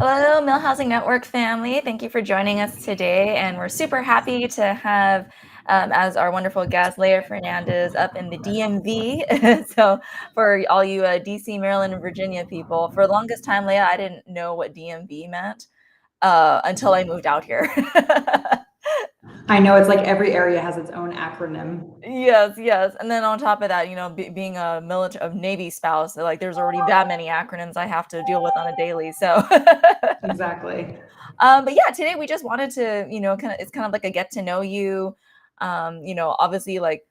Hello, Mill Housing Network family. Thank you for joining us today. And we're super happy to have as our wonderful guest, Leah Fernandez, up in the DMV. So, for all you DC, Maryland, and Virginia people, for the longest time, Leah, I didn't know what DMV meant until I moved out here. I know it's like every area has its own acronym. Yes, yes. And then on top of that, being a military, a Navy spouse, like there's already that many acronyms I have to deal with on a daily. So, Exactly. but yeah, today we just wanted to, it's kind of like a get to know you. Obviously, like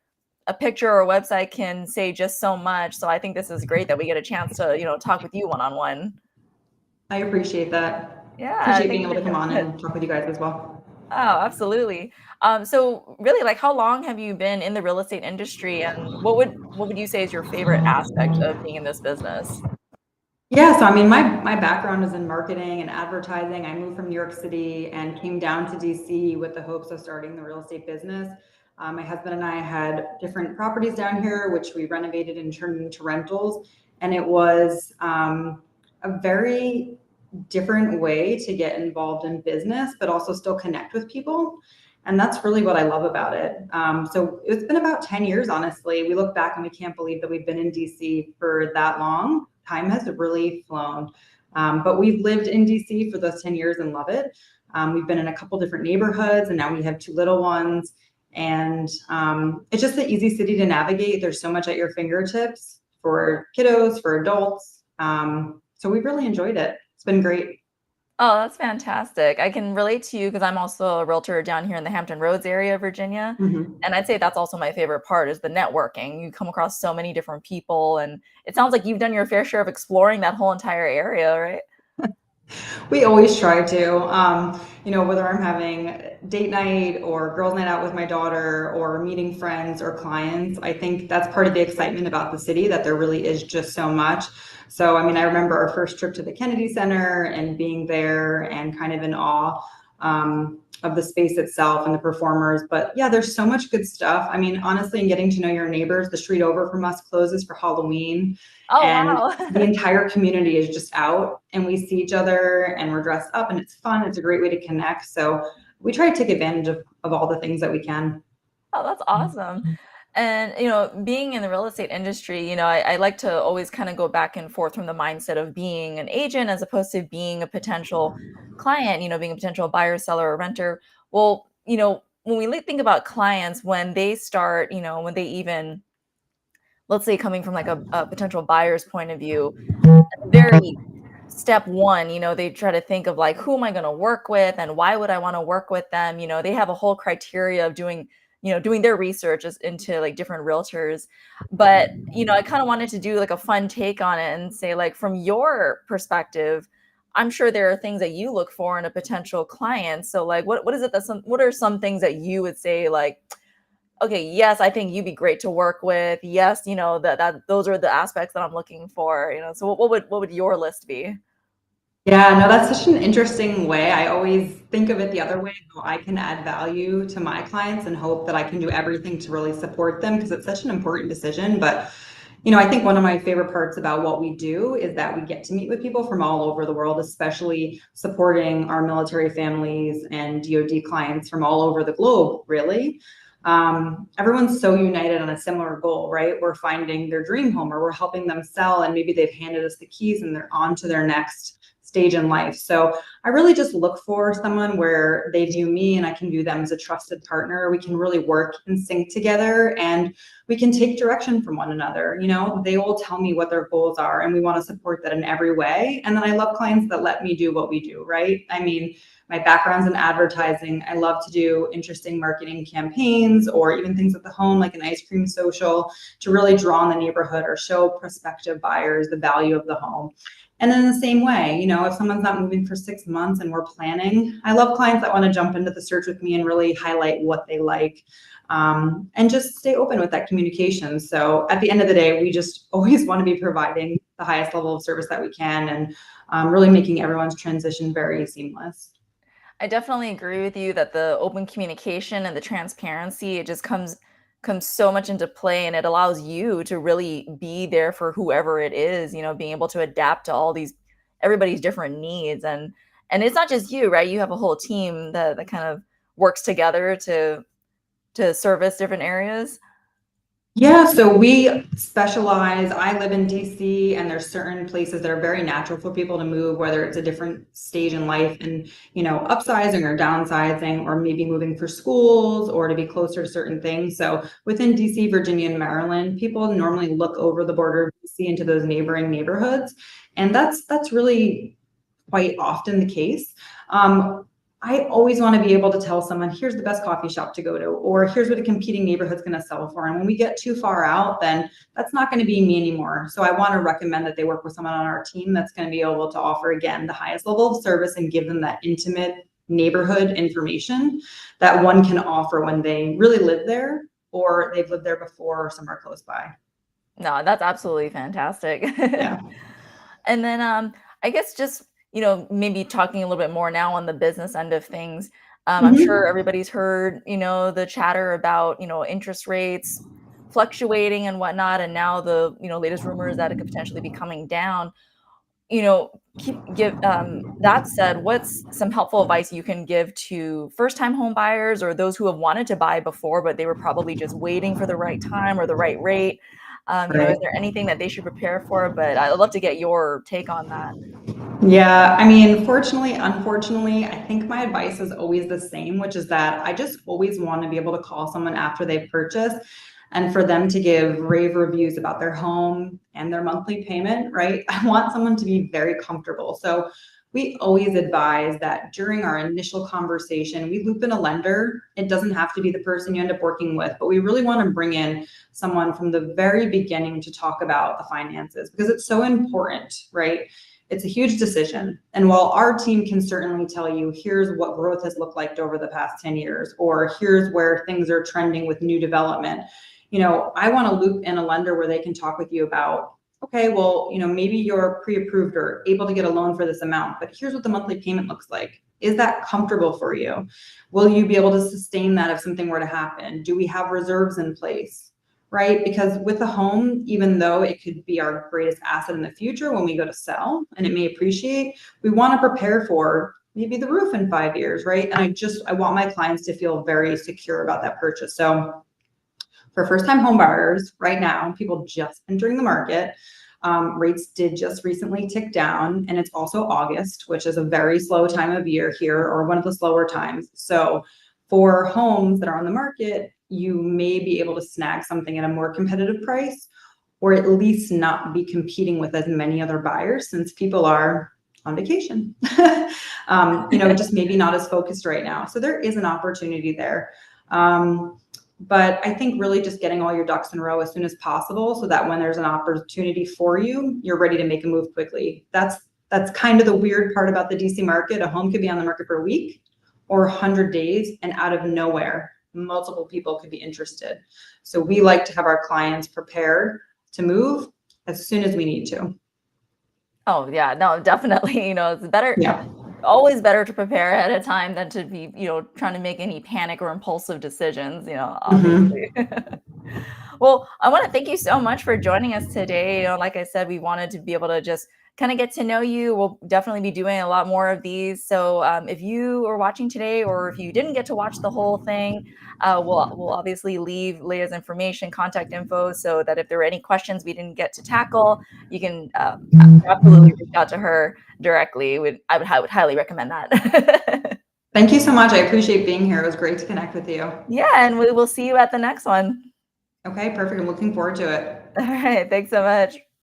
a picture or a website can say just so much. So I think this is great that we get a chance to, talk with you one on one. I appreciate that. Yeah, Appreciate being thank you able for to come doing on it. and talk with you guys as well. Oh, absolutely. So really, like, how long have you been in the real estate industry, and what would you say is your favorite aspect of being in this business? Yeah, so I mean, my background is in marketing and advertising. I moved from New York City and came down to DC with the hopes of starting the real estate business. My husband and I had different properties down here, which we renovated and turned into rentals. And it was a very different way to get involved in business, but also still connect with people. And that's really what I love about it. So it's been about 10 years, honestly. We look back and we can't believe that we've been in DC for that long. Time has really flown. But we've lived in DC for those 10 years and love it. We've been in a couple different neighborhoods, and now we have two little ones. And it's just an easy city to navigate. There's so much at your fingertips for kiddos, for adults. So we've really enjoyed it. It's been great. Oh, that's fantastic. I can relate to you because I'm also a realtor down here in the Hampton Roads area of Virginia. Mhm. And I'd say that's also my favorite part is the networking. You come across so many different people, and it sounds like you've done your fair share of exploring that whole entire area, right? We always try to, whether I'm having date night or girls' night out with my daughter or meeting friends or clients, I think that's part of the excitement about the city that there really is just so much. So, I mean, I remember our first trip to the Kennedy Center and being there and kind of in awe of the space itself and the performers. But yeah, there's so much good stuff. I mean, honestly, and getting to know your neighbors, the street over from us closes for Halloween. Oh, And the wow. entire community is just out and we see each other and we're dressed up and it's fun. It's a great way to connect. So we try to take advantage of all the things that we can. Oh, that's awesome. And, being in the real estate industry, I like to always kind of go back and forth from the mindset of being an agent as opposed to being a potential client, being a potential buyer, seller, or renter. Well, when we think about clients, when they start, when they even, let's say, coming from like a potential buyer's point of view, very step one, they try to think of like, who am I going to work with and why would I want to work with them? They have a whole criteria of doing their research into like different realtors. But, I kind of wanted to do like a fun take on it and say, like, from your perspective, I'm sure there are things that you look for in a potential client. So like, what is it what are some things that you would say like, okay, yes, I think you'd be great to work with. Yes, that those are the aspects that I'm looking for. So what would your list be? Yeah, no, that's such an interesting way. I always think of it the other way, how I can add value to my clients and hope that I can do everything to really support them because it's such an important decision. But I think one of my favorite parts about what we do is that we get to meet with people from all over the world, especially supporting our military families and DoD clients from all over the globe, really. Everyone's so united on a similar goal, right? We're finding their dream home or we're helping them sell, and maybe they've handed us the keys and they're on to their next stage in life. So I really just look for someone where they view me and I can view them as a trusted partner. We can really work in sync together and we can take direction from one another. They will tell me what their goals are and we want to support that in every way. And then I love clients that let me do what we do, right? I mean, my background's in advertising. I love to do interesting marketing campaigns or even things at the home, like an ice cream social, to really draw in the neighborhood or show prospective buyers the value of the home. And then the same way, if someone's not moving for 6 months and we're planning, I love clients that want to jump into the search with me and really highlight what they like, and just stay open with that communication. So at the end of the day, we just always want to be providing the highest level of service that we can and really making everyone's transition very seamless. I definitely agree with you that the open communication and the transparency, it just comes so much into play, and it allows you to really be there for whoever it is, being able to adapt to all these everybody's different needs. And it's not just you, right? You have a whole team that kind of works together to service different areas. Yeah, so we specialize. I live in DC, and there's certain places that are very natural for people to move, whether it's a different stage in life and, upsizing or downsizing, or maybe moving for schools or to be closer to certain things. So within DC, Virginia, and Maryland, people normally look over the border of DC into those neighboring neighborhoods. And that's really quite often the case. I always want to be able to tell someone, here's the best coffee shop to go to, or here's what a competing neighborhood's going to sell for. And when we get too far out, then that's not going to be me anymore. So I want to recommend that they work with someone on our team that's going to be able to offer, again, the highest level of service and give them that intimate neighborhood information that one can offer when they really live there or they've lived there before or somewhere close by. No, that's absolutely fantastic. Yeah. And then I guess just, maybe talking a little bit more now on the business end of things. I'm sure Mhm. everybody's heard, the chatter about, interest rates fluctuating and whatnot. And now the, latest rumors that it could potentially be coming down. That said, what's some helpful advice you can give to first time home buyers or those who have wanted to buy before, but they were probably just waiting for the right time or the right rate? Is Right. there anything that they should prepare for? But I'd love to get your take on that. Yeah, I mean, fortunately, unfortunately, I think my advice is always the same, which is that I just always want to be able to call someone after they've purchased and for them to give rave reviews about their home and their monthly payment, right? I want someone to be very comfortable. So we always advise that during our initial conversation, we loop in a lender. It doesn't have to be the person you end up working with, but we really want to bring in someone from the very beginning to talk about the finances because it's so important, right? It's a huge decision. And while our team can certainly tell you, here's what growth has looked like over the past 10 years, or here's where things are trending with new development, I want to loop in a lender where they can talk with you about, okay, well, maybe you're pre-approved or able to get a loan for this amount, but here's what the monthly payment looks like. Is that comfortable for you? Will you be able to sustain that if something were to happen? Do we have reserves in place? Right? Because with a home, even though it could be our greatest asset in the future when we go to sell and it may appreciate, we want to prepare for maybe the roof in 5 years, right? And I want my clients to feel very secure about that purchase. So for first-time home buyers right now, people just entering the market, rates did just recently tick down, and it's also August, which is a very slow time of year here, or one of the slower times. So for homes that are on the market, you may be able to snag something at a more competitive price, or at least not be competing with as many other buyers since people are on vacation. Just maybe not as focused right now. So there is an opportunity there. But I think really just getting all your ducks in a row as soon as possible so that when there's an opportunity for you, you're ready to make a move quickly. That's kind of the weird part about the DC market. A home could be on the market for a week or 100 days, and out of nowhere, multiple people could be interested. So we like to have our clients prepared to move as soon as we need to. Oh yeah, no, definitely. It's better, Yeah. always better to prepare ahead of time than to be, trying to make any panic or impulsive decisions, Mhm. obviously. Well, I want to thank you so much for joining us today. Like I said, we wanted to be able to just kind of get to know you. We'll definitely be doing a lot more of these. So if you are watching today, or if you didn't get to watch the whole thing, we'll obviously leave Leah's information, contact info, so that if there are any questions we didn't get to tackle, you can absolutely reach out to her directly. I would highly recommend that. Thank you so much. I appreciate being here. It was great to connect with you. Yeah, and we will see you at the next one. Okay, perfect. I'm looking forward to it. All right, thanks so much.